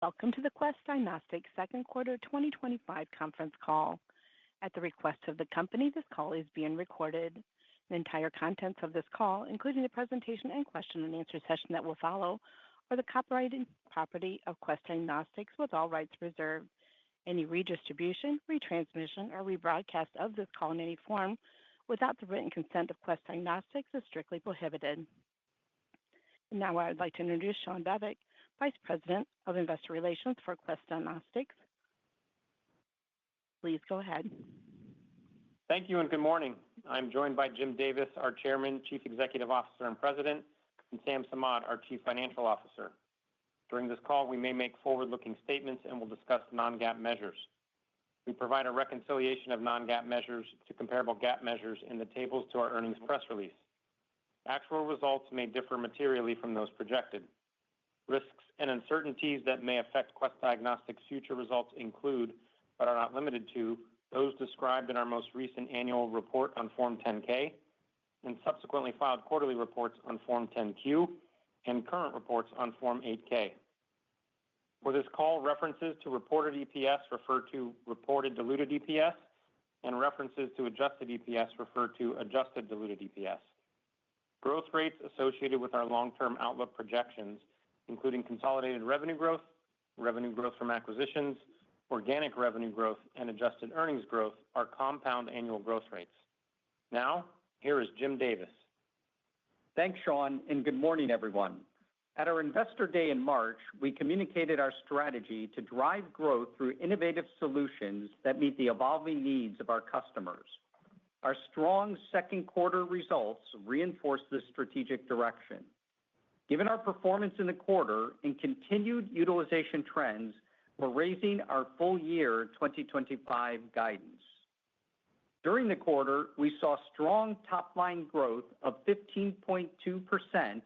Welcome to the Quest Diagnostics second quarter 2025 conference call. At the request of the company, this call is being recorded. The entire contents of this call, including the presentation and question and answer session that will follow, are the copyrighted property of Quest Diagnostics with all rights reserved. Any redistribution, retransmission, or rebroadcast of this call in any form without the written consent of Quest Diagnostics is strictly prohibited. Now I would like to introduce Shawn Bevec, Vice President of Investor Relations for Quest Diagnostics. Please go ahead. Thank you and good morning. I'm joined by Jim Davis, our Chairman, Chief Executive Officer and President, and Sam Samad, our Chief Financial Officer. During this call, we may make forward-looking statements and will discuss non-GAAP measures. We provide a reconciliation of non-GAAP measures to comparable GAAP measures in the tables to our earnings press release. Actual results may differ materially from those projected. Risks and uncertainties that may affect Quest Diagnostics' future results include, but are not limited to, those described in our most recent annual report on Form 10-K and subsequently filed quarterly reports on Form 10-Q and current reports on Form 8-K. For this call, references to reported EPS refer to reported diluted EPS, and references to adjusted EPS refer to adjusted diluted EPS. Growth rates associated with our long-term outlook projections, including consolidated revenue growth from acquisitions, organic revenue growth, and adjusted earnings growth, are compound annual growth rates. Now, here is Jim Davis. Thanks, Shawn, and good morning, everyone. At our Investor Day in March, we communicated our strategy to drive growth through innovative solutions that meet the evolving needs of our customers. Our strong second quarter results reinforce this strategic direction. Given our performance in the quarter and continued utilization trends, we're raising our full year 2025 guidance. During the quarter, we saw strong top-line growth of 15.2%,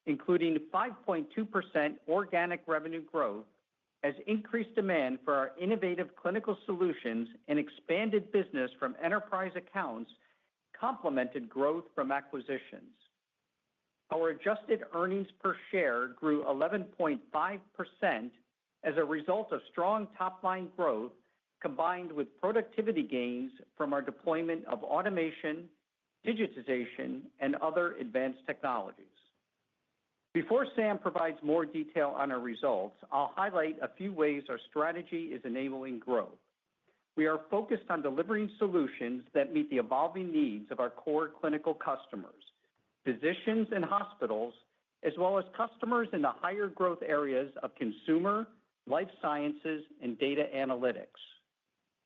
including 5.2% organic revenue growth, as increased demand for our innovative clinical solutions and expanded business from enterprise accounts complemented growth from acquisitions. Our adjusted earnings per share grew 11.5% as a result of strong top-line growth combined with productivity gains from our deployment of automation, digitization, and other advanced technologies. Before Sam provides more detail on our results, I'll highlight a few ways our strategy is enabling growth. We are focused on delivering solutions that meet the evolving needs of our core clinical customers, physicians and hospitals, as well as customers in the higher growth areas of consumer, life sciences, and data analytics.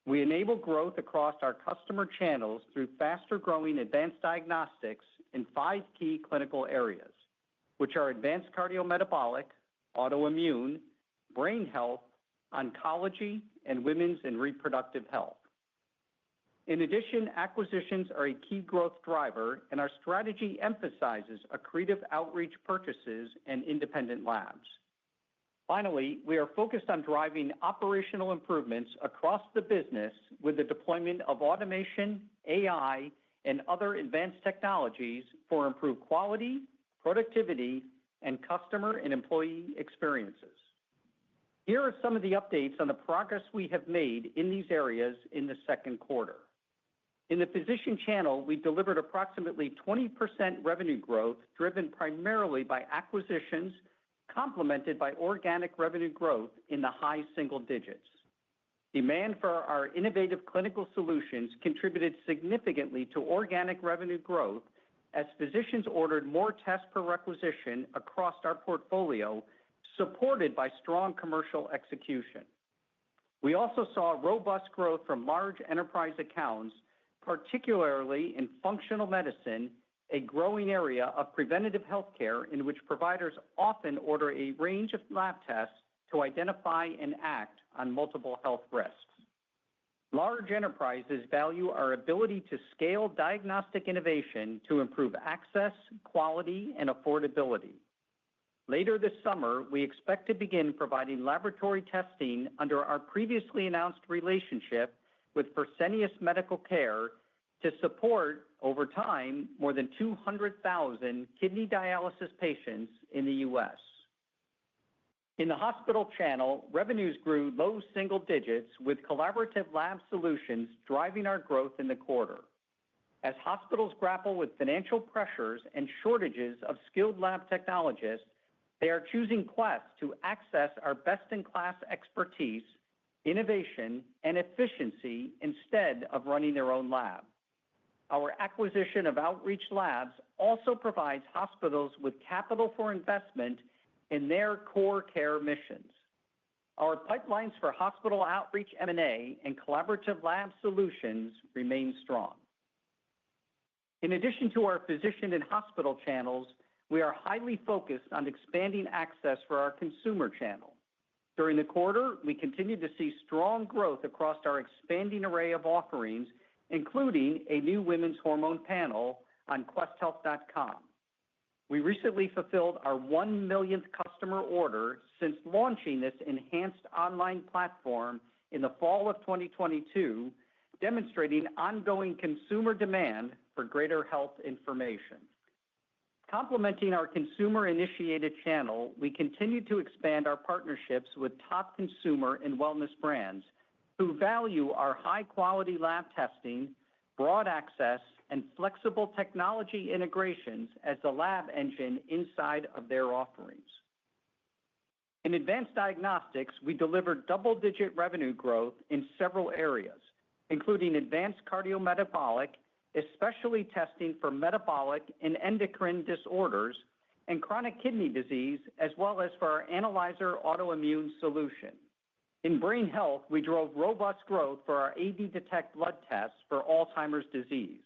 We enable growth across our customer channels through faster growing advanced diagnostics in 5 key clinical areas, which are advanced cardiometabolic, autoimmune, brain health, oncology, and women's and reproductive health. In addition, acquisitions are a key growth driver, and our strategy emphasizes accretive outreach purchases and independent labs. Finally, we are focused on driving operational improvements across the business with the deployment of automation, AI, and other advanced technologies for improved quality, productivity, and customer and employee experiences. Here are some of the updates on the progress we have made in these areas in the second quarter. In the physician channel, we delivered approximately 20% revenue growth driven primarily by acquisitions, complemented by organic revenue growth in the high single digits. Demand for our innovative clinical solutions contributed significantly to organic revenue growth as physicians ordered more tests per requisition across our portfolio, supported by strong commercial execution. We also saw robust growth from large enterprise accounts, particularly in functional medicine, a growing area of preventative healthcare in which providers often order a range of lab tests to identify and act on multiple health risks. Large enterprises value our ability to scale diagnostic innovation to improve access, quality, and affordability. Later this summer, we expect to begin providing laboratory testing under our previously announced relationship with Fresenius Medical Care to support, over time, more than 200,000 kidney dialysis patients in the U.S. In the hospital channel, revenues grew low single digits, with collaborative lab solutions driving our growth in the quarter. As hospitals grapple with financial pressures and shortages of skilled lab technologists, they are choosing Quest to access our best-in-class expertise, innovation, and efficiency instead of running their own lab. Our acquisition of Outreach Labs also provides hospitals with capital for investment in their core care missions. Our pipelines for hospital outreach M&A and collaborative lab solutions remain strong. In addition to our physician and hospital channels, we are highly focused on expanding access for our consumer channel. During the quarter, we continued to see strong growth across our expanding array of offerings, including a new women's hormone panel on questhealth.com. We recently fulfilled our 1 millionth customer order since launching this enhanced online platform in the fall of 2022, demonstrating ongoing consumer demand for greater health information. Complementing our consumer-initiated channel, we continue to expand our partnerships with top consumer and wellness brands who value our high-quality lab testing, broad access, and flexible technology integrations as the lab engine inside of their offerings. In advanced diagnostics, we delivered double-digit revenue growth in several areas, including advanced cardiometabolic, especially testing for metabolic and endocrine disorders, and chronic kidney disease, as well as for our analyzer autoimmune solution. In brain health, we drove robust growth for our AD Detect blood tests for Alzheimer's disease.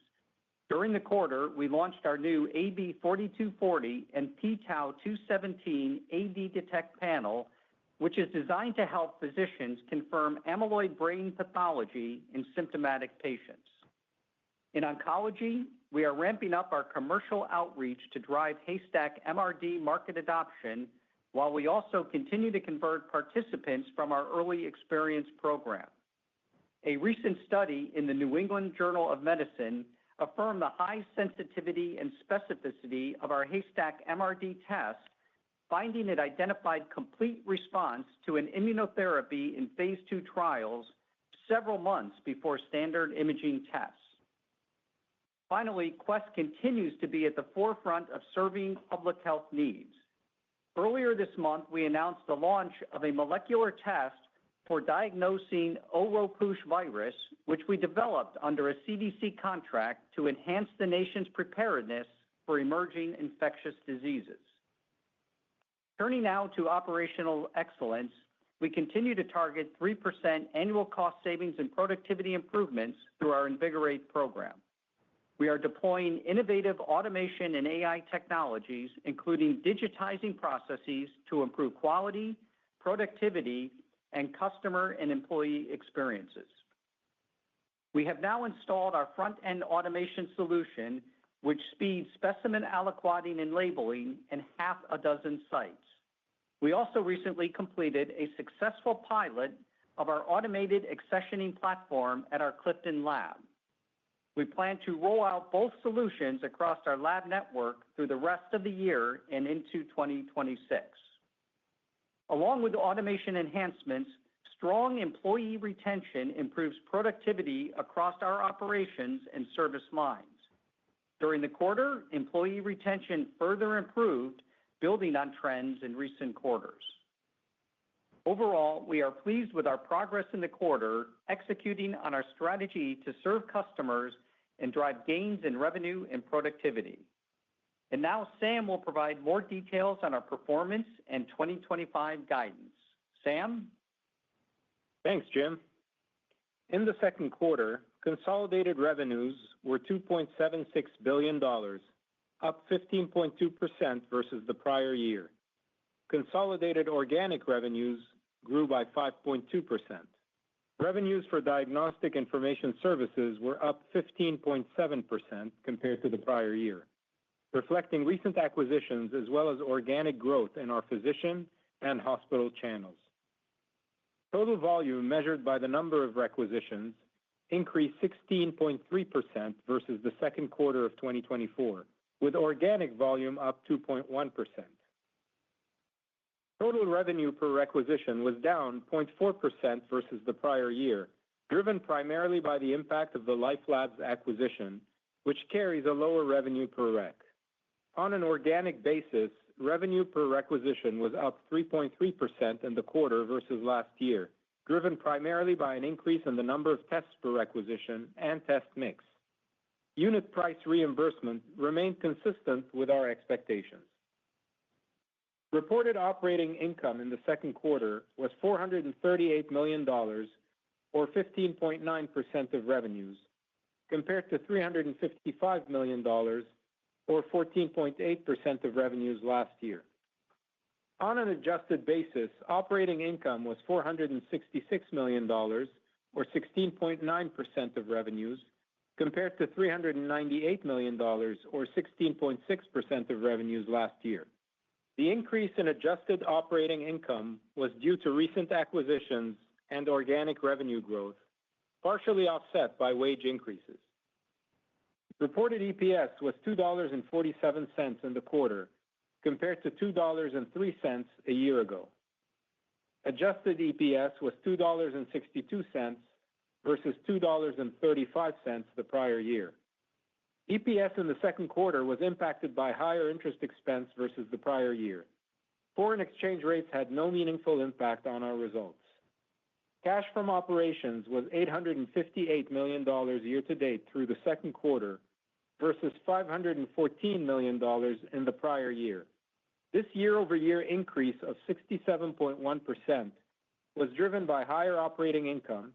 During the quarter, we launched our new AB 4240 and p-Tau 217 AD Detect panel, which is designed to help physicians confirm amyloid brain pathology in symptomatic patients. In oncology, we are ramping up our commercial outreach to drive Haystack MRD market adoption, while we also continue to convert participants from our early experience program. A recent study in the New England Journal of Medicine affirmed the high sensitivity and specificity of our Haystack MRD test, finding it identified complete response to an immunotherapy in phase 2 trials several months before standard imaging tests. Finally, Quest continues to be at the forefront of serving public health needs. Earlier this month, we announced the launch of a molecular test for diagnosing Oropouche virus, which we developed under a CDC contract to enhance the nation's preparedness for emerging infectious diseases. Turning now to operational excellence, we continue to target 3% annual cost savings and productivity improvements through our Invigorate program. We are deploying innovative automation and AI technologies, including digitizing processes to improve quality, productivity, and customer and employee experiences. We have now installed our front-end automation solution, which speeds specimen aliquoting and labeling in half a dozen sites. We also recently completed a successful pilot of our automated accessioning platform at our Clifton lab. We plan to roll out both solutions across our lab network through the rest of the year and into 2026. Along with automation enhancements, strong employee retention improves productivity across our operations and service lines. During the quarter, employee retention further improved, building on trends in recent quarters. Overall, we are pleased with our progress in the quarter, executing on our strategy to serve customers and drive gains in revenue and productivity. And now Sam will provide more details on our performance and 2025 guidance. Sam? Thanks, Jim. In the second quarter, consolidated revenues were $2.76 billion, up 15.2% versus the prior year. Consolidated organic revenues grew by 5.2%. Revenues for diagnostic information services were up 15.7% compared to the prior year, reflecting recent acquisitions as well as organic growth in our physician and hospital channels. Total volume measured by the number of requisitions increased 16.3% versus the second quarter of 2024, with organic volume up 2.1%. Total revenue per requisition was down 0.4% versus the prior year, driven primarily by the impact of the LifeLabs acquisition, which carries a lower revenue per rec. On an organic basis, revenue per requisition was up 3.3% in the quarter versus last year, driven primarily by an increase in the number of tests per requisition and test mix. Unit price reimbursement remained consistent with our expectations. Reported operating income in the second quarter was $438 million, or 15.9% of revenues, compared to $355 million, or 14.8% of revenues last year. On an adjusted basis, operating income was $466 million, or 16.9% of revenues, compared to $398 million, or 16.6% of revenues last year. The increase in adjusted operating income was due to recent acquisitions and organic revenue growth, partially offset by wage increases. Reported EPS was $2.47 in the quarter, compared to $2.03 a year ago. Adjusted EPS was $2.62 versus $2.35 the prior year. EPS in the second quarter was impacted by higher interest expense versus the prior year. Foreign exchange rates had no meaningful impact on our results. Cash from operations was $858 million year-to-date through the second quarter versus $514 million in the prior year. This year-over-year increase of 67.1% was driven by higher operating income,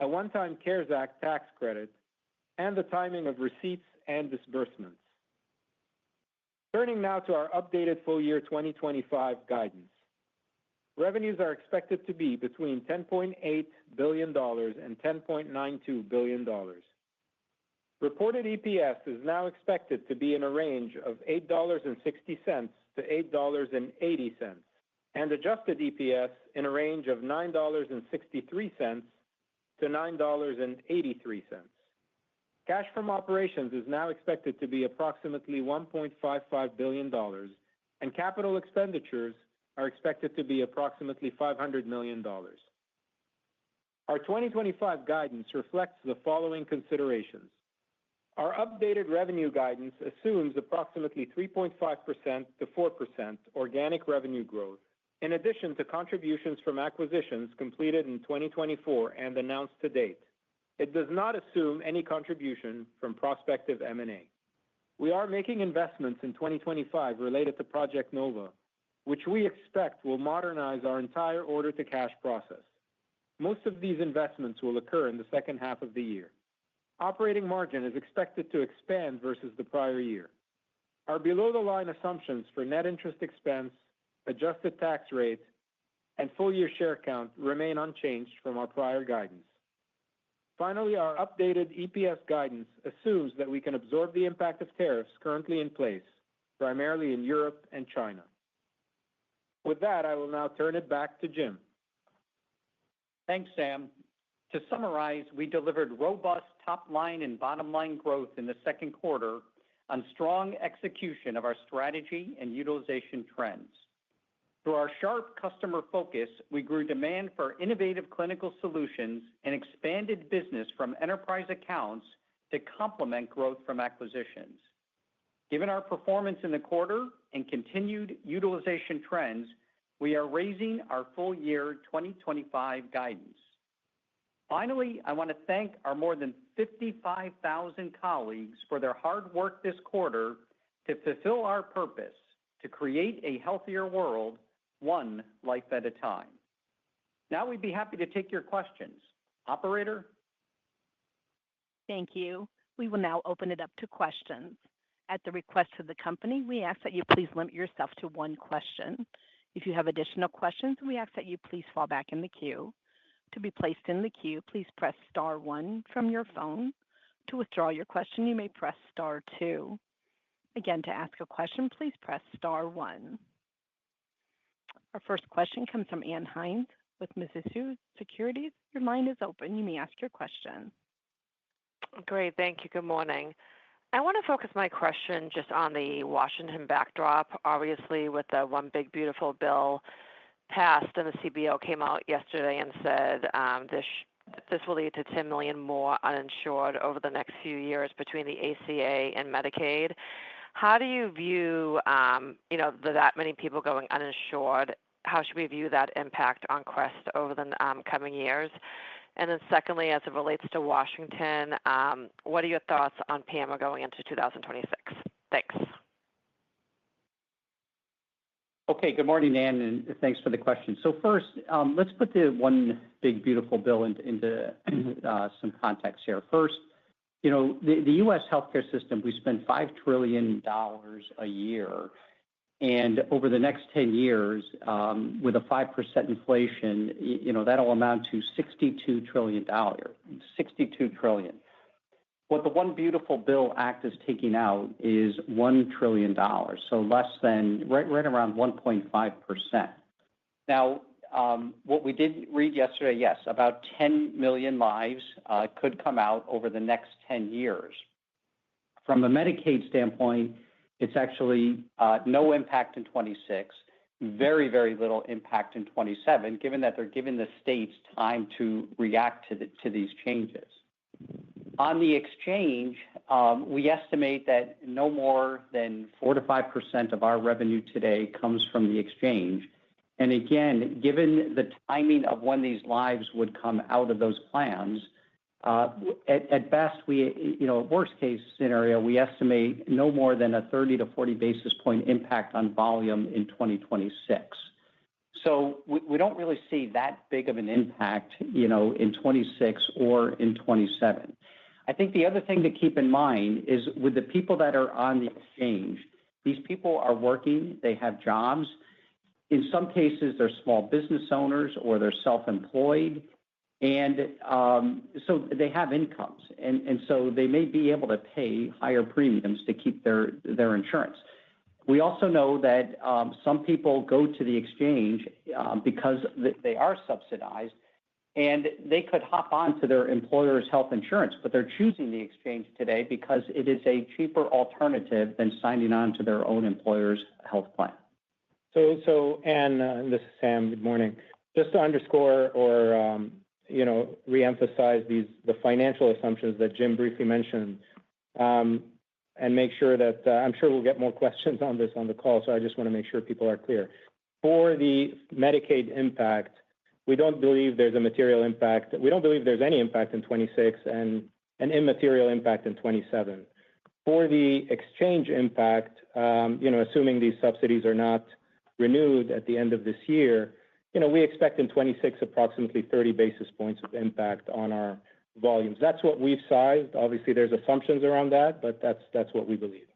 a one-time CARES Act tax credit, and the timing of receipts and disbursements. Turning now to our updated full year 2025 guidance. Revenues are expected to be between $10.8 billion and $10.92 billion. Reported EPS is now expected to be in a range of $8.60 to $8.80, and adjusted EPS in a range of $9.63 to $9.83. Cash from operations is now expected to be approximately $1.55 billion, and capital expenditures are expected to be approximately $500 million. Our 2025 guidance reflects the following considerations. Our updated revenue guidance assumes approximately 3.5% to 4% organic revenue growth, in addition to contributions from acquisitions completed in 2024 and announced to date. It does not assume any contribution from prospective M&A. We are making investments in 2025 related to Project Nova, which we expect will modernize our entire order-to-cash process. Most of these investments will occur in the second half of the year. Operating margin is expected to expand versus the prior year. Our below-the-line assumptions for net interest expense, adjusted tax rate, and full-year share count remain unchanged from our prior guidance. Finally, our updated EPS guidance assumes that we can absorb the impact of tariffs currently in place, primarily in Europe and China. With that, I will now turn it back to Jim. Thanks, Sam. To summarize, we delivered robust top-line and bottom-line growth in the second quarter on strong execution of our strategy and utilization trends. Through our sharp customer focus, we grew demand for innovative clinical solutions and expanded business from enterprise accounts to complement growth from acquisitions. Given our performance in the quarter and continued utilization trends, we are raising our full year 2025 guidance. Finally, I want to thank our more than 55,000 colleagues for their hard work this quarter to fulfill our purpose to create a healthier world, one life at a time. Now we'd be happy to take your questions. Operator? Thank you. We will now open it up to questions. At the request of the company, we ask that you please limit yourself to one question. If you have additional questions, we ask that you please fall back in the queue. To be placed in the queue, please press star one from your phone. To withdraw your question, you may press star two. Again, to ask a question, please press star one. Our first question comes from Ann Hynes with Mizuho Securities. Your line is open. You may ask your question. Great. Thank you. Good morning. I want to focus my question just on the Washington backdrop. Obviously, with the One Big Beautiful Bill passed, and the CBO came out yesterday and said this will lead to 10 million more uninsured over the next few years between the ACA and Medicaid. How do you view, that many people going uninsured? How should we view that impact on Quest over the coming years? And then secondly, as it relates to Washington, what are your thoughts on PAMA going into 2026? Thanks. Okay, good morning, Ann, and thanks for the question. So first, let's put the One Big Beautiful Bill into some context here. First, the U.S. healthcare system, we spend $5 trillion a year. And over the next 10 years, with a 5% inflation, that'll amount to $62 trillion. $62 trillion. What the One Beautiful Bill Act is taking out is $1 trillion, so less than right around 1.5%. Now, what we did read yesterday, yes, about 10 million lives could come out over the next 10 years. From a Medicaid standpoint, it's actually no impact in 26, very, very little impact in 27, given that they're giving the states time to react to these changes. On the exchange, we estimate that no more than 4 to 5% of our revenue today comes from the exchange. And again, given the timing of when these lives would come out of those plans, at best, worst case scenario, we estimate no more than a 30 to 40 basis point impact on volume in 2026. So we don't really see that big of an impact, in 26 or in 27. I think the other thing to keep in mind is with the people that are on the exchange, these people are working, they have jobs. In some cases, they're small business owners or they're self-employed. And so they have incomes. And so they may be able to pay higher premiums to keep their insurance. We also know that some people go to the exchange because they are subsidized, and they could hop on to their employer's health insurance, but they're choosing the exchange today because it is a cheaper alternative than signing on to their own employer's health plan. So Ann, this is Sam. Good morning. Just to underscore or reemphasize the financial assumptions that Jim briefly mentioned, and make sure that I'm sure we'll get more questions on this on the call. So I just want to make sure people are clear. For the Medicaid impact, we don't believe there's a material impact. We don't believe there's any impact in 26 and an immaterial impact in 27. For the exchange impact, assuming these subsidies are not renewed at the end of this year, we expect in 26 approximately 30 basis points of impact on our volumes. That's what we've sized. Obviously, there's assumptions around that, but that's what we believe.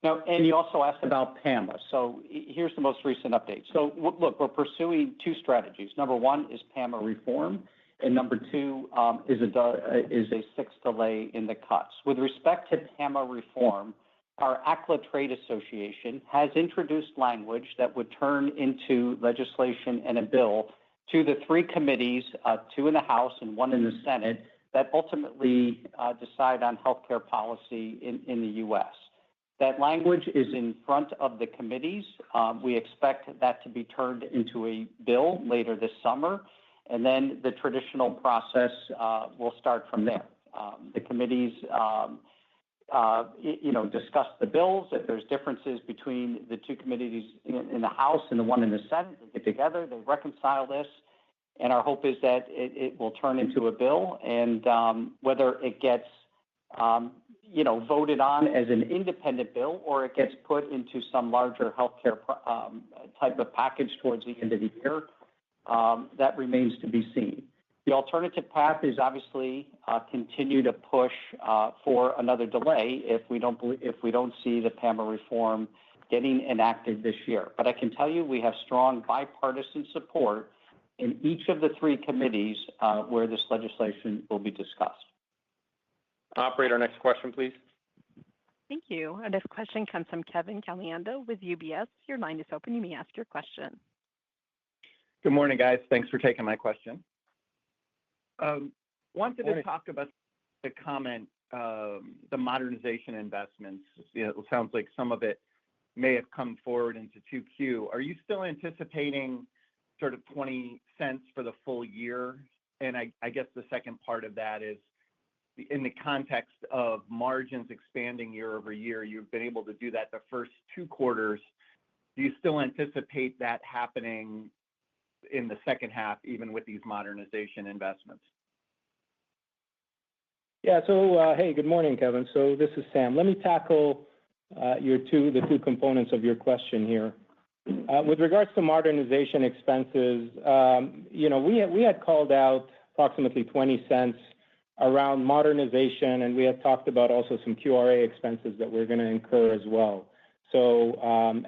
Now, and you also asked about PAMA. So here's the most recent update. So look, we're pursuing two strategies. Number one is PAMA reform, and number two is a sixth delay in the cuts. With respect to PAMA reform, our ACLA Trade Association has introduced language that would turn into legislation and a bill to the three committees, two in the House and one in the Senate, that ultimately decide on healthcare policy in the U.S. That language is in front of the committees. We expect that to be turned into a bill later this summer, and then the traditional process will start from there. The committees discuss the bills. If there's differences between the two committees in the House and the one in the Senate, they get together, they reconcile this, and our hope is that it will turn into a bill. And whether it gets voted on as an independent bill or it gets put into some larger healthcare type of package towards the end of the year, that remains to be seen. The alternative path is obviously continue to push for another delay if we don't see the PAMA reform getting enacted this year. But I can tell you we have strong bipartisan support in each of the three committees where this legislation will be discussed. Operator, next question, please. Thank you. Our next question comes from Kevin Caliendo with UBS. Your line is open. You may ask your question. Good morning, guys. Thanks for taking my question. Wanted to talk about the comment the modernization investments. It sounds like some of it may have come forward into 2Q. Are you still anticipating sort of 20 cents for the full year? And I guess the second part of that is in the context of margins expanding year over year, you've been able to do that the first 2 quarters. Do you still anticipate that happening in the second half, even with these modernization investments? Yeah. So, hey, good morning, Kevin. So this is Sam. Let me tackle the two components of your question here. With regards to modernization expenses, we had called out approximately 20 cents around modernization, and we had talked about also some QRA expenses that we're going to incur as well. So,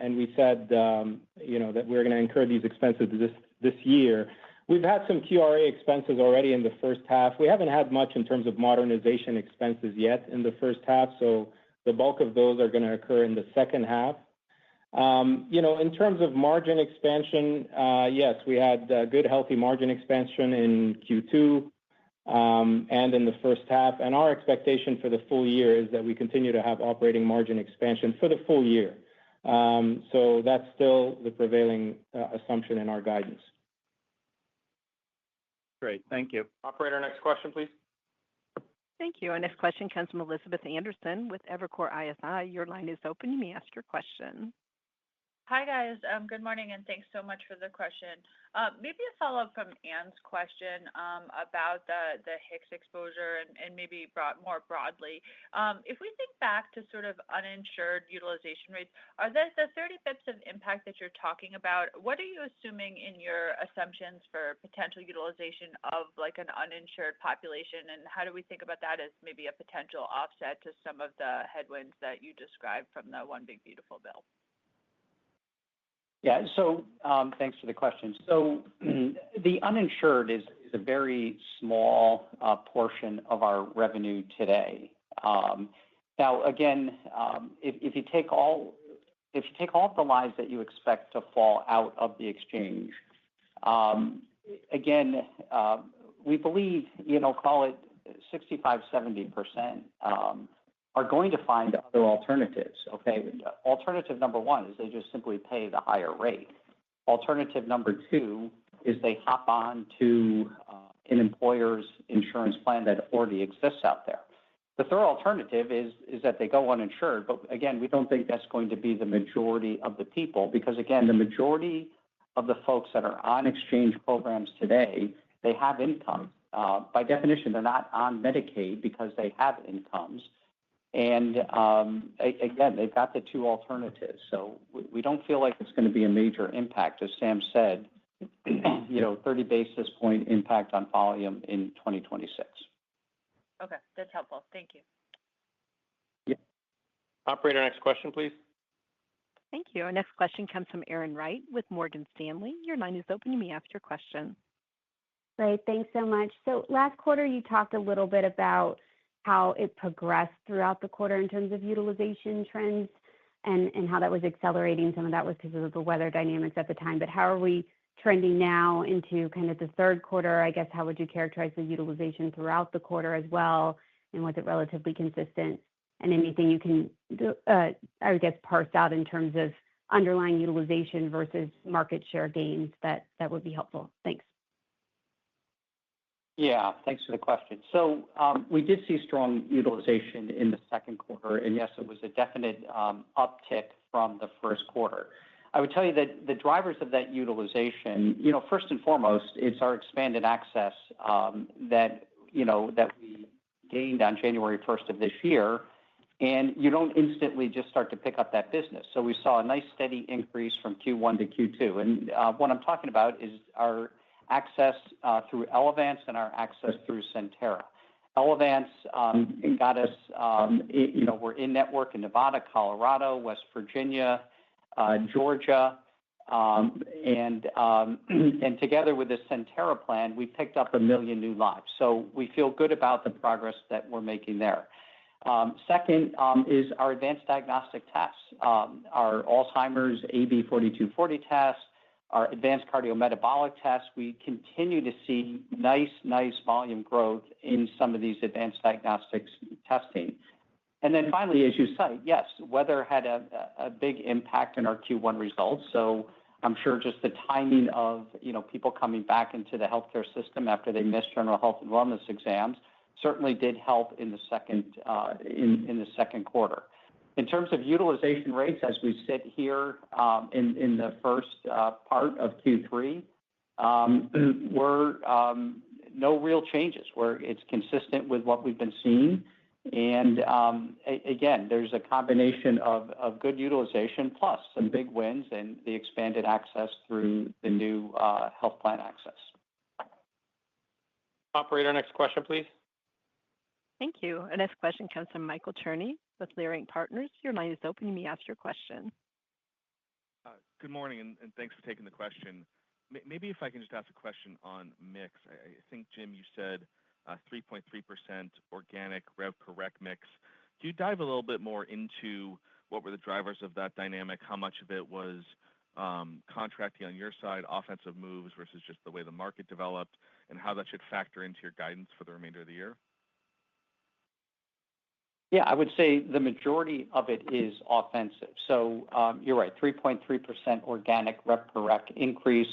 and we said, that we're going to incur these expenses this year. We've had some QRA expenses already in the first half. We haven't had much in terms of modernization expenses yet in the first half, so the bulk of those are going to occur in the second half. In terms of margin expansion, yes, we had good, healthy margin expansion in Q2 and in the first half. And our expectation for the full year is that we continue to have operating margin expansion for the full year. So that's still the prevailing assumption in our guidance. Great. Thank you. Operator, next question, please. Thank you. Our next question comes from Elizabeth Anderson with Evercore ISI. Your line is open. You may ask your question. Hi, guys. Good morning, and thanks so much for the question. Maybe a follow-up from Ann's question about the HIX exposure and maybe more broadly. If we think back to sort of uninsured utilization rates, are the 30 bips of impact that you're talking about, what are you assuming in your assumptions for potential utilization of like an uninsured population, and how do we think about that as maybe a potential offset to some of the headwinds that you described from the One Big Beautiful Bill? Yeah, so thanks for the question. So the uninsured is a very small portion of our revenue today. Now, again, if you take all of the lives that you expect to fall out of the exchange, again, we believe, call it 65-70%. Are going to find other alternatives, okay? Alternative number one is they just simply pay the higher rate. Alternative number two is they hop on to an employer's insurance plan that already exists out there. The third alternative is that they go uninsured, but again, we don't think that's going to be the majority of the people because, again, the majority of the folks that are on exchange programs today, they have income. By definition, they're not on Medicaid because they have incomes. And again, they've got the two alternatives. So we don't feel like it's going to be a major impact. As Sam said, 30 basis point impact on volume in 2026. Okay, that's helpful. Thank you. Yeah. Operator, next question, please. Thank you. Our next question comes from Erin Wright with Morgan Stanley. Your line is open. You may ask your question. Great. Thanks so much. So last quarter, you talked a little bit about how it progressed throughout the quarter in terms of utilization trends and how that was accelerating. Some of that was because of the weather dynamics at the time. But how are we trending now into kind of the third quarter? I guess, how would you characterize the utilization throughout the quarter as well? And was it relatively consistent? And anything you can, I would guess, parse out in terms of underlying utilization versus market share gains, that would be helpful. Thanks. Yeah, thanks for the question. So we did see strong utilization in the second quarter, and yes, it was a definite uptick from the first quarter. I would tell you that the drivers of that utilization, first and foremost, it's our expanded access that we gained on January 1st of this year, and you don't instantly just start to pick up that business. So we saw a nice steady increase from Q1 to Q2, and what I'm talking about is our access through Elevance and our access through Centera. Elevance got us, we're in network in Nevada, Colorado, West Virginia, Georgia, and together with the Centera plan, we picked up 1 million new lives. So we feel good about the progress that we're making there. Second is our advanced diagnostic tests, our Alzheimer's AB4240 test, our advanced cardiometabolic tests. We continue to see nice volume growth in some of these advanced diagnostics testing. And then finally, as you cite, yes, weather had a big impact in our Q1 results. So I'm sure just the timing of people coming back into the healthcare system after they missed general health and wellness exams certainly did help in the second quarter. In terms of utilization rates, as we sit here in the first part of Q3, we're no real changes. It's consistent with what we've been seeing. And again, there's a combination of good utilization plus some big wins and the expanded access through the new health plan access. Operator, next question, please. Thank you. Our next question comes from Michael Cherny with Leerink Partners. Your line is open. You may ask your question. Good morning, and thanks for taking the question. Maybe if I can just ask a question on mix. I think, Jim, you said 3.3% organic rev per rec mix. Can you dive a little bit more into what were the drivers of that dynamic? How much of it was contracting on your side, offensive moves versus just the way the market developed, and how that should factor into your guidance for the remainder of the year? Yeah, I would say the majority of it is offensive. So you're right, 3.3% organic rev per rec increase.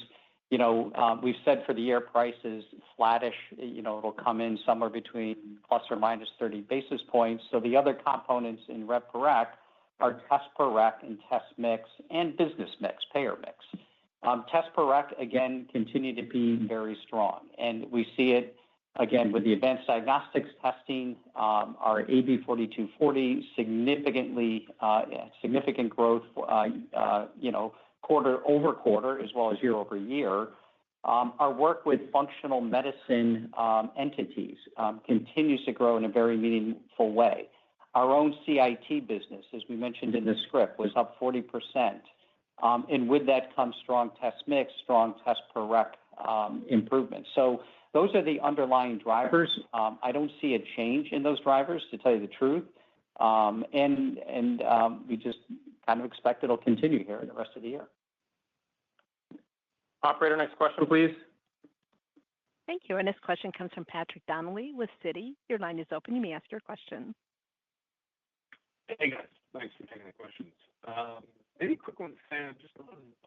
We've said for the year prices flattish. It'll come in somewhere between plus or minus 30 basis points. So the other components in rev per rec are test per rec and test mix and business mix, payer mix. Test per rec, again, continue to be very strong. And we see it, again, with the advanced diagnostics testing, our AB 4240, significant growth, quarter over quarter as well as year over year. Our work with functional medicine entities continues to grow in a very meaningful way. Our own CIT business, as we mentioned in the script, was up 40%. And with that comes strong test mix, strong test per rec improvement. So those are the underlying drivers. I don't see a change in those drivers, to tell you the truth. And we just kind of expect it'll continue here the rest of the year. Operator, next question, please. Thank you. Our next question comes from Patrick Donnelly with Citi. Your line is open. You may ask your question. Hey, guys. Thanks for taking the questions. Maybe a quick one, Sam, just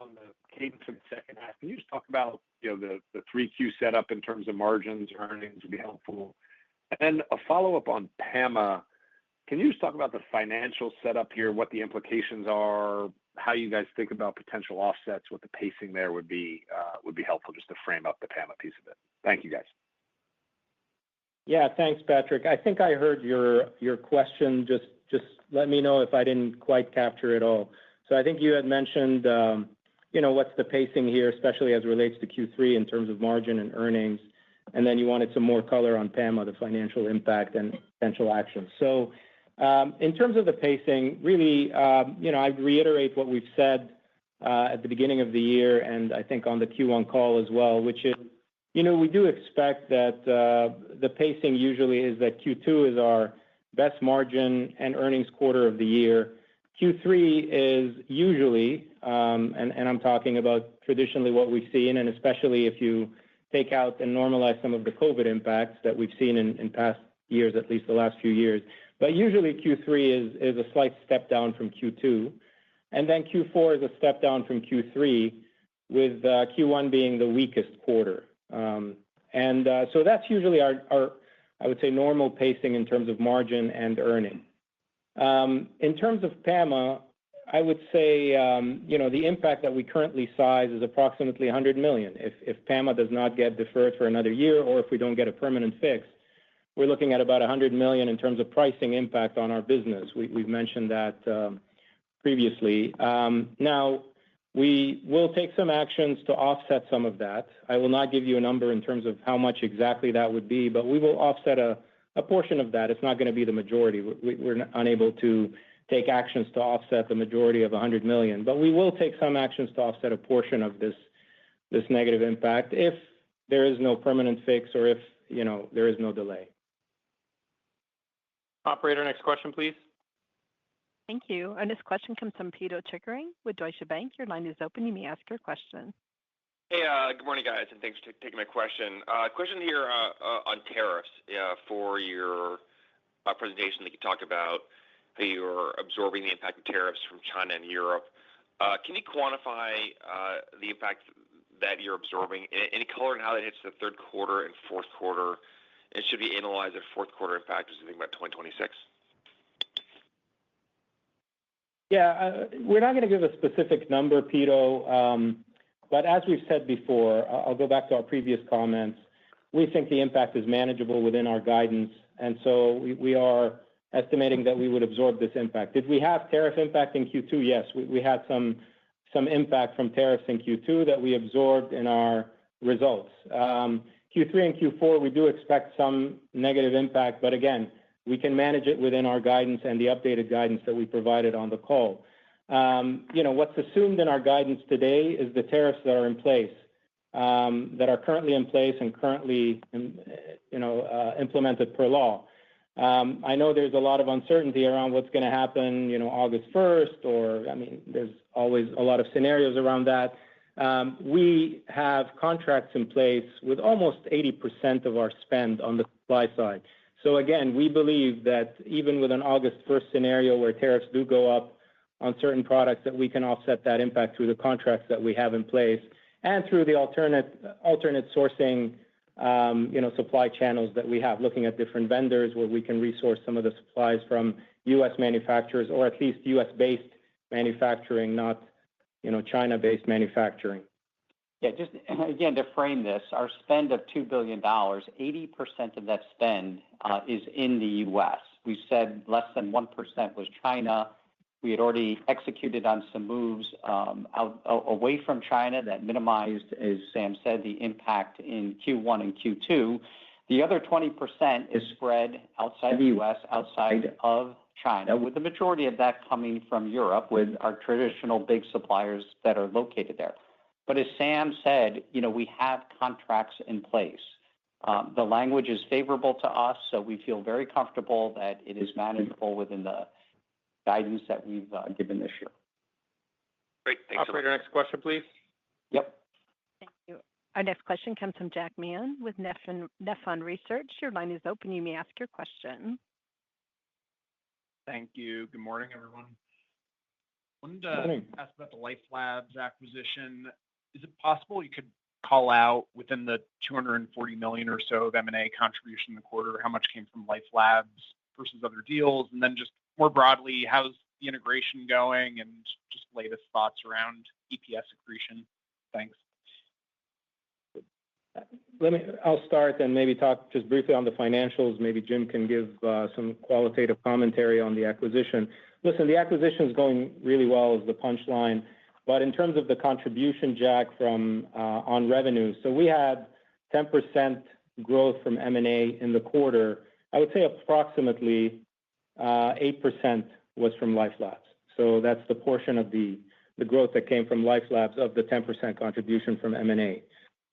on the cadence for the second half. Can you just talk about the 3Q setup in terms of margins, earnings would be helpful. And then a follow-up on PAMA. Can you just talk about the financial setup here, what the implications are, how you guys think about potential offsets, what the pacing there would be helpful just to frame up the PAMA piece of it. Thank you, guys. Yeah, thanks, Patrick. I think I heard your question. Just let me know if I didn't quite capture it all. So I think you had mentioned, what's the pacing here, especially as it relates to Q3 in terms of margin and earnings. And then you wanted some more color on PAMA, the financial impact and potential actions. So in terms of the pacing, really, I'd reiterate what we've said at the beginning of the year and I think on the Q1 call as well, which is, we do expect that the pacing usually is that Q2 is our best margin and earnings quarter of the year. Q3 is usually, and I'm talking about traditionally what we've seen, and especially if you take out and normalize some of the COVID impacts that we've seen in past years, at least the last few years. But usually Q3 is a slight step down from Q2. And then Q4 is a step down from Q3, with Q1 being the weakest quarter. So that's usually our, I would say, normal pacing in terms of margin and earning. In terms of PAMA, I would say, the impact that we currently size is approximately $100 million. If PAMA does not get deferred for another year or if we don't get a permanent fix, we're looking at about $100 million in terms of pricing impact on our business. We've mentioned that previously. Now, we will take some actions to offset some of that. I will not give you a number in terms of how much exactly that would be, but we will offset a portion of that. It's not going to be the majority. We're unable to take actions to offset the majority of $100 million, but we will take some actions to offset a portion of this negative impact if there is no permanent fix or if there is no delay. Operator, next question, please. Thank you. Our next question comes from Pito Chickering with Deutsche Bank. Your line is open. You may ask your question. Hey, good morning, guys, and thanks for taking my question. Question here on tariffs for your presentation that you talked about how you're absorbing the impact of tariffs from China and Europe. Can you quantify the impact that you're absorbing? Any color on how that hits the third quarter and fourth quarter? And should we analyze the fourth quarter impact as we think about 2026? Yeah, we're not going to give a specific number, Pito, but as we've said before, I'll go back to our previous comments. We think the impact is manageable within our guidance, and so we are estimating that we would absorb this impact. Did we have tariff impact in Q2? Yes, we had some impact from tariffs in Q2 that we absorbed in our results. Q3 and Q4, we do expect some negative impact, but again, we can manage it within our guidance and the updated guidance that we provided on the call. What's assumed in our guidance today is the tariffs that are in place, that are currently in place and currently implemented per law. I know there's a lot of uncertainty around what's going to happen, August 1st, or there's always a lot of scenarios around that. We have contracts in place with almost 80% of our spend on the supply side. So again, we believe that even with an August 1st scenario where tariffs do go up on certain products, that we can offset that impact through the contracts that we have in place and through the alternate sourcing, supply channels that we have, looking at different vendors where we can resource some of the supplies from U.S. manufacturers, or at least U.S.-based manufacturing, not, China-based manufacturing. Yeah, just again, to frame this, our spend of $2 billion, 80% of that spend is in the U.S. We said less than 1% was China. We had already executed on some moves away from China that minimized, as Sam said, the impact in Q1 and Q2. The other 20% is spread outside the U.S., outside of China, with the majority of that coming from Europe, with our traditional big suppliers that are located there. But as Sam said, we have contracts in place. The language is favorable to us, so we feel very comfortable that it is manageable within the guidance that we've given this year. Great. Thanks. Operator, next question, please. Yep. Thank you. Our next question comes from Jack Meehan with Nephron Research. Your line is open. You may ask your question. Thank you. Good morning, everyone. Wanted to ask about the Life Labs acquisition. Is it possible you could call out within the $240 million or so of M&A contribution in the quarter, how much came from Life Labs versus other deals? And then just more broadly, how's the integration going and just latest thoughts around EPS accretion? Thanks. I'll start and maybe talk just briefly on the financials. Maybe Jim can give some qualitative commentary on the acquisition. Listen, the acquisition is going really well is the punchline. But in terms of the contribution, Jack, from on revenue, so we had 10% growth from M&A in the quarter. I would say approximately 8% was from Life Labs. So that's the portion of the growth that came from Life Labs of the 10% contribution from M&A.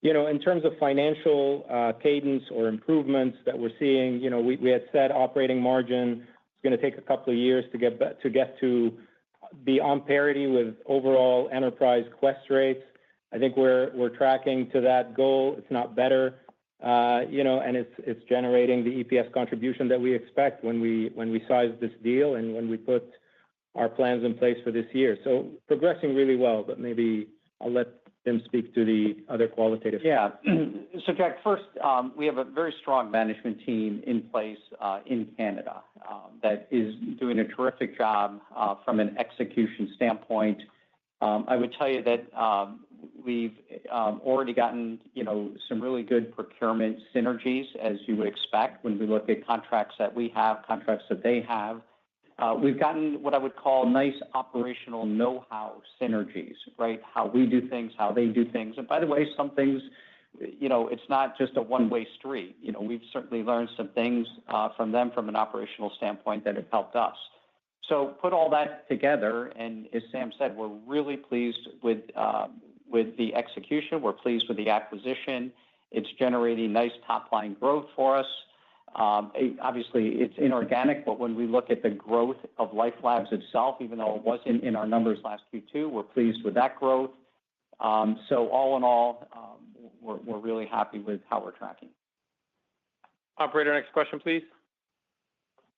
In terms of financial cadence or improvements that we're seeing, we had said operating margin is going to take a couple of years to get to be on parity with overall enterprise Quest rates. I think we're tracking to that goal. It's not better, and it's generating the EPS contribution that we expect when we size this deal and when we put our plans in place for this year. So progressing really well, but maybe I'll let Jim speak to the other qualitative. Yeah. So, Jack, first, we have a very strong management team in place in Canada that is doing a terrific job from an execution standpoint. I would tell you that we've already gotten, some really good procurement synergies, as you would expect when we look at contracts that we have, contracts that they have. We've gotten what I would call nice operational know-how synergies, right? How we do things, how they do things. And by the way, some things, it's not just a one-way street. We've certainly learned some things from them from an operational standpoint that have helped us. So put all that together, and as Sam said, we're really pleased with the execution. We're pleased with the acquisition. It's generating nice top-line growth for us. Obviously, it's inorganic, but when we look at the growth of Life Labs itself, even though it wasn't in our numbers last Q2, we're pleased with that growth. So all in all, we're really happy with how we're tracking. Operator, next question, please.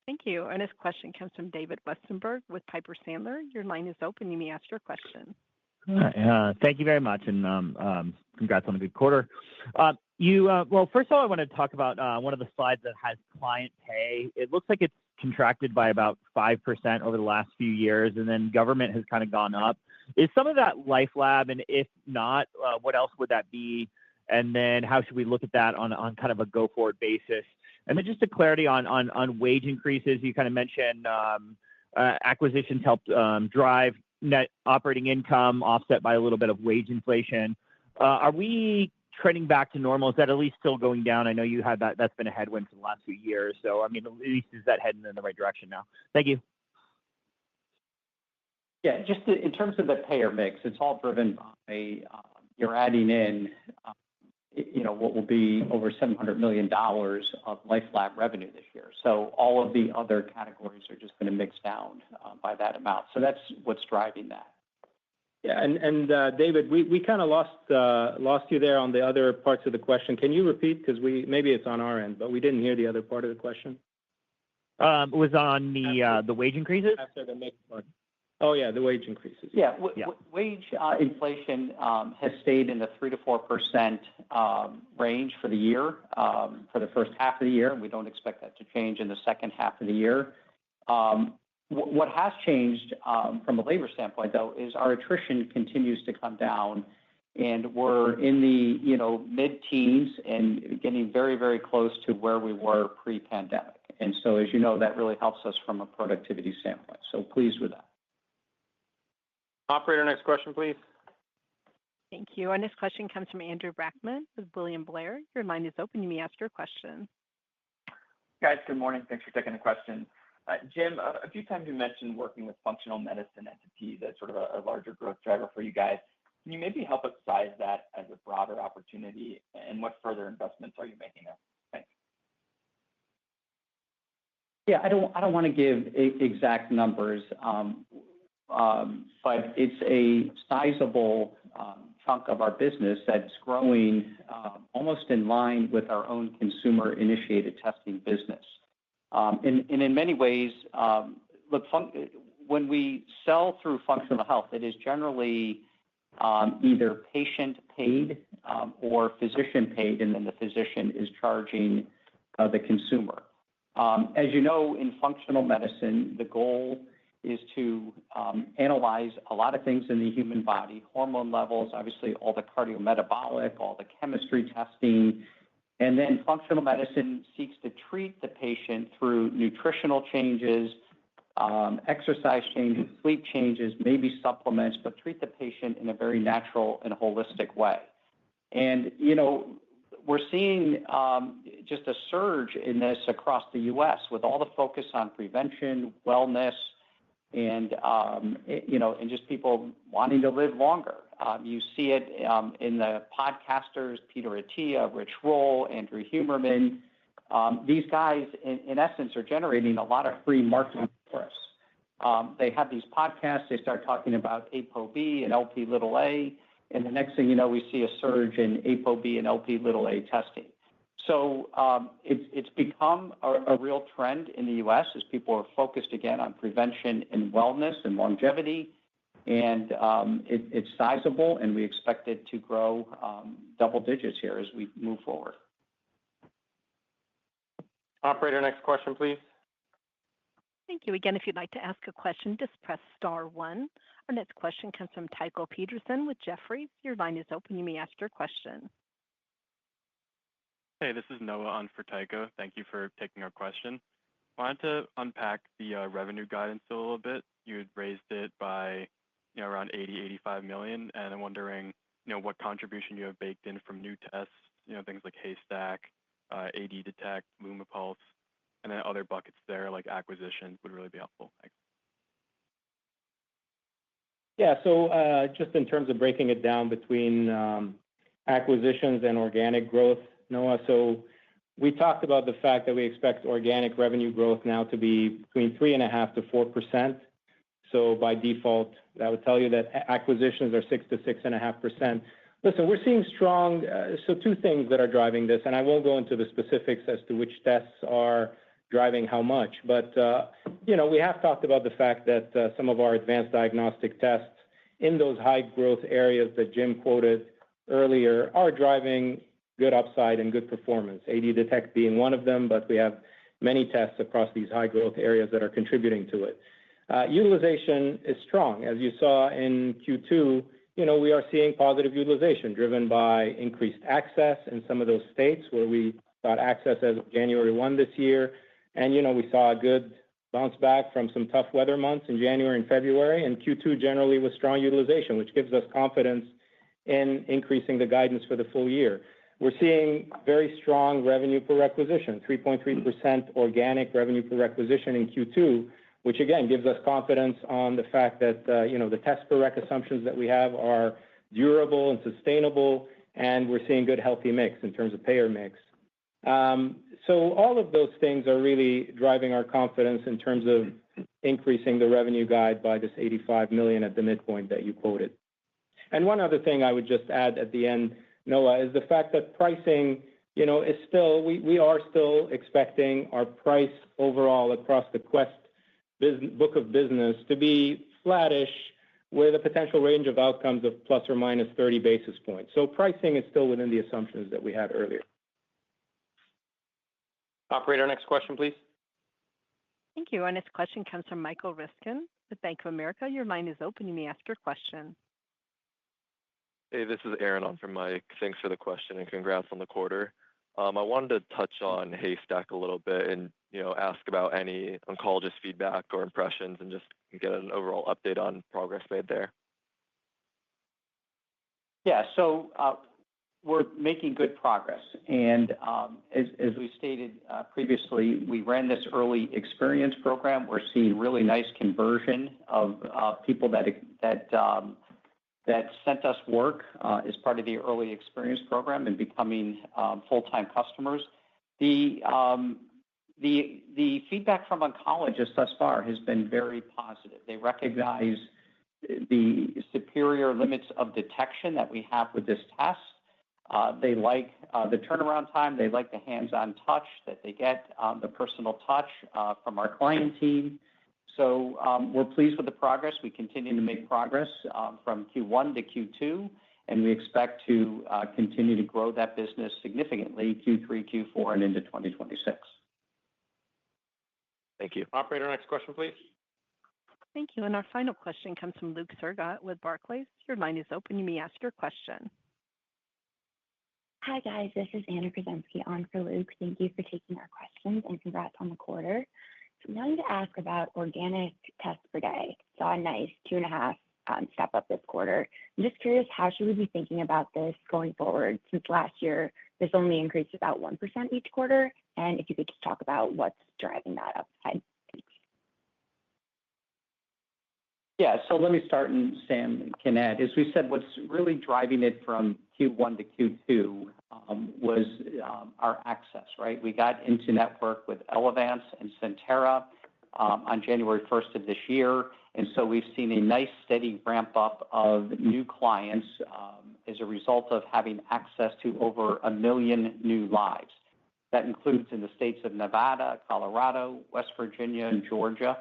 Thank you. Our next question comes from David Westenberg with Piper Sandler. Your line is open. You may ask your question. Thank you very much, and congrats on a good quarter. Well, first of all, I want to talk about one of the slides that has client pay. It looks like it's contracted by about 5% over the last few years, and then government has kind of gone up. Is some of that LifeLab, and if not, what else would that be? And then how should we look at that on kind of a go-forward basis? And then just a clarity on wage increases. You kind of mentioned acquisitions helped drive net operating income offset by a little bit of wage inflation. Are we trending back to normal? Is that at least still going down? I know you had that. That's been a headwind for the last few years. So, I mean, at least is that heading in the right direction now? Thank you. Yeah, just in terms of the payer mix, it's all driven by you're adding in, what will be over $700 million of LifeLab revenue this year. So all of the other categories are just going to mix down by that amount. So that's what's driving that. Yeah, and David, we kind of lost you there on the other parts of the question. Can you repeat? Because maybe it's on our end, but we didn't hear the other part of the question. It was on the wage increases? After the mix part. Oh, yeah, the wage increases. Yeah, wage inflation has stayed in the 3 to 4% range for the year, for the first half of the year. We don't expect that to change in the second half of the year. What has changed from a labor standpoint, though, is our attrition continues to come down, and we're in the mid-teens and getting very, very close to where we were pre-pandemic. And so, as you know, that really helps us from a productivity standpoint. So pleased with that. Operator, next question, please. Thank you. Our next question comes from Andrew Brackmann with William Blair. Your line is open. You may ask your question. Guys, good morning. Thanks for taking the question. Jim, a few times you mentioned working with functional medicine entities as sort of a larger growth driver for you guys. Can you maybe help us size that as a broader opportunity, and what further investments are you making there? Thanks. Yeah, I don't want to give exact numbers, but it's a sizable chunk of our business that's growing almost in line with our own consumer-initiated testing business. And in many ways, look, when we sell through functional health, it is generally either patient-paid or physician-paid, and then the physician is charging the consumer. As you know, in functional medicine, the goal is to analyze a lot of things in the human body, hormone levels, obviously all the cardiometabolic, all the chemistry testing. And then functional medicine seeks to treat the patient through nutritional changes, exercise changes, sleep changes, maybe supplements, but treat the patient in a very natural and holistic way. And, we're seeing just a surge in this across the U.S. with all the focus on prevention, wellness, and just people wanting to live longer. You see it in the podcasters, Peter Attia, Rich Roll, Andrew Huberman. These guys, in essence, are generating a lot of free marketing for us. They have these podcasts. They start talking about ApoB and Lp(a), and the next thing you know, we see a surge in ApoB and Lp(a) testing. So it's become a real trend in the U.S. as people are focused again on prevention and wellness and longevity. And it's sizable, and we expect it to grow double digits here as we move forward. Operator, next question, please. Thank you. Again, if you'd like to ask a question, just press star one. Our next question comes from Tycho Peterson with Jefferies. Your line is open. You may ask your question. Hey, this is Noah on for Tycho. Thank you for taking our question. I wanted to unpack the revenue guidance a little bit. You had raised it by around $80-85 million, and I'm wondering what contribution you have baked in from new tests, things like Haystack, AD Detect, LumaPulse, and then other buckets there like acquisition would really be helpful. Thanks. Yeah, so just in terms of breaking it down between acquisitions and organic growth, Noah, so we talked about the fact that we expect organic revenue growth now to be between 3.5% to 4%. So by default, that would tell you that acquisitions are 6 to 6.5%. Listen, we're seeing strong, so two things that are driving this, and I won't go into the specifics as to which tests are driving how much. But, we have talked about the fact that some of our advanced diagnostic tests in those high growth areas that Jim quoted earlier are driving good upside and good performance, AD Detect being one of them, but we have many tests across these high growth areas that are contributing to it. Utilization is strong. As you saw in Q2, we are seeing positive utilization driven by increased access in some of those states where we got access as of January 1 this year. And, we saw a good bounce back from some tough weather months in January and February. And Q2 generally was strong utilization, which gives us confidence in increasing the guidance for the full year. We're seeing very strong revenue per requisition, 3.3% organic revenue per requisition in Q2, which again gives us confidence on the fact that the test per rec assumptions that we have are durable and sustainable, and we're seeing good healthy mix in terms of payer mix. So all of those things are really driving our confidence in terms of increasing the revenue guide by this $85 million at the midpoint that you quoted. And one other thing I would just add at the end, Noah, is the fact that pricing, is still, we are still expecting our price overall across the Quest book of business to be flattish with a potential range of outcomes of plus or minus 30 basis points. So pricing is still within the assumptions that we had earlier. Operator, next question, please. Thank you. Our next question comes from Michael Ryskin with Bank of America. Your line is open. You may ask your question. Hey, this is Aaron on for Mike. Thanks for the question and congrats on the quarter. I wanted to touch on Haystack a little bit and ask about any oncologist feedback or impressions and just get an overall update on progress made there. Yeah, so we're making good progress. And as we stated previously, we ran this early experience program. We're seeing really nice conversion of people that sent us work as part of the early experience program and becoming full-time customers. The feedback from oncologists thus far has been very positive. They recognize the superior limits of detection that we have with this test. They like the turnaround time. They like the hands-on touch that they get, the personal touch from our client team. So we're pleased with the progress. We continue to make progress from Q1 to Q2, and we expect to continue to grow that business significantly Q3, Q4, and into 2026. Thank you. Operator, next question, please. Thank you. And our final question comes from Luke Sergott with Barclays. Your line is open. You may ask your question. Hi, guys. This is Anna Krasinski on for Luke. Thank you for taking our questions and congrats on the quarter. So I'm wanting to ask about organic tests per day. Saw a nice 2.5 step up this quarter. I'm just curious, how should we be thinking about this going forward? Since last year, this only increased about 1% each quarter. And if you could just talk about what's driving that upside. Thanks. Yeah, so let me start and Sam can add. As we said, what's really driving it from Q1 to Q2 was our access, right? We got into network with Elevance and Centera on January 1st of this year. And so we've seen a nice steady ramp up of new clients as a result of having access to over 1 million new lives. That includes in the states of Nevada, Colorado, West Virginia, and Georgia.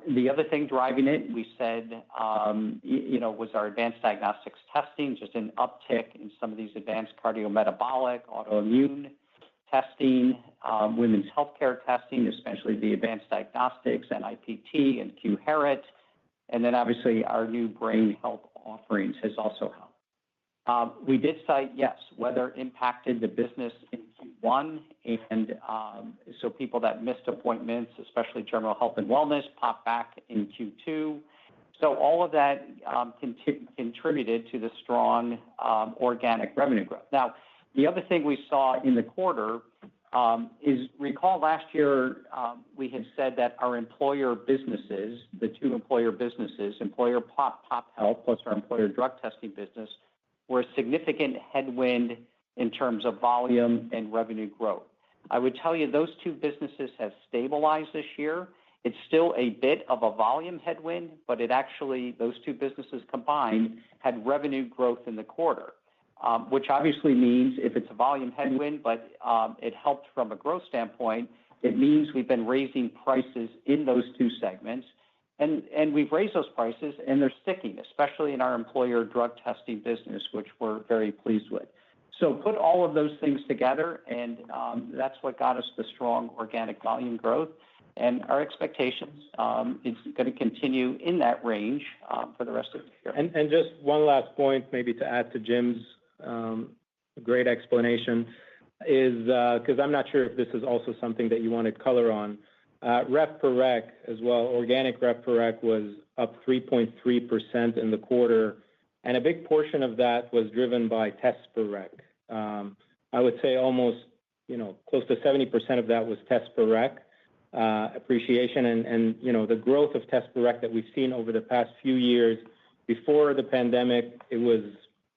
The other thing driving it, we said, was our advanced diagnostics testing, just an uptick in some of these advanced cardiometabolic, autoimmune testing, women's healthcare testing, especially the advanced diagnostics, NIPT and Q-Herit. And then obviously our new brain health offerings has also helped. We did cite, yes, weather impacted the business in Q1. And so people that missed appointments, especially general health and wellness, popped back in Q2. So all of that contributed to the strong organic revenue growth. Now, the other thing we saw in the quarter is, recall last year we had said that our employer businesses, the two employer businesses, employer pop health plus our employer drug testing business, were a significant headwind in terms of volume and revenue growth. I would tell you those two businesses have stabilized this year. It's still a bit of a volume headwind, but it actually, those two businesses combined had revenue growth in the quarter, which obviously means if it's a volume headwind, but it helped from a growth standpoint, It means we've been raising prices in those two segments. And we've raised those prices, and they're sticking, especially in our employer drug testing business, which we're very pleased with. So put all of those things together, and that's what got us the strong organic volume growth. And our expectations is going to continue in that range for the rest of the year. And just one last point, maybe to add to Jim's great explanation, is because I'm not sure if this is also something that you wanted color on. Rep per rec as well, organic rep per rec was up 3.3% in the quarter, and a big portion of that was driven by tests per rec. I would say almost, close to 70% of that was tests per rec appreciation, and the growth of tests per rec that we've seen over the past few years. Before the pandemic, it was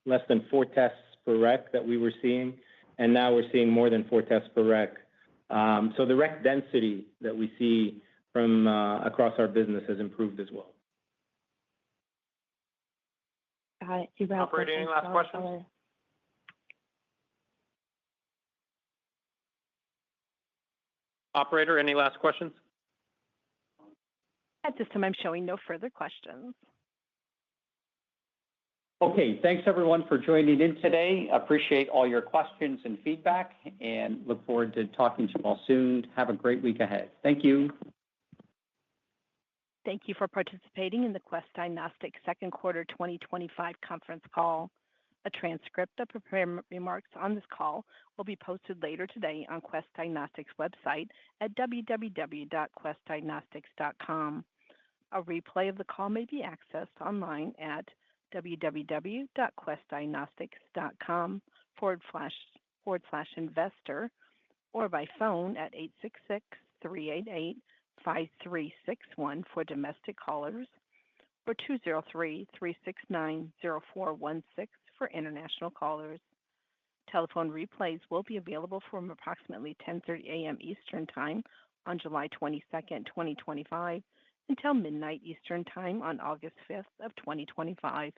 less than 4 tests per rec that we were seeing, and now we're seeing more than 4 tests per rec. So the rec density that we see from across our business has improved as well. Got it. Super helpful. Operator, any last questions? Operator, any last questions? At this time, I'm showing no further questions. Okay, thanks everyone for joining in today. Appreciate all your questions and feedback, and look forward to talking to you all soon. Have a great week ahead. Thank you. Thank you for participating in the Quest Diagnostics second quarter 2025 conference call. A transcript of prepared remarks on this call will be posted later today on Quest Diagnostics website at www.questdiagnostics.com. A replay of the call may be accessed online at www.questdiagnostics.com/investor or by phone at 866-388-5361 for domestic callers or 203-369-0416 for international callers. Telephone replays will be available from approximately 10:30 a.m. Eastern Time on July 22nd, 2025 until midnight Eastern Time on August 5th of 2025.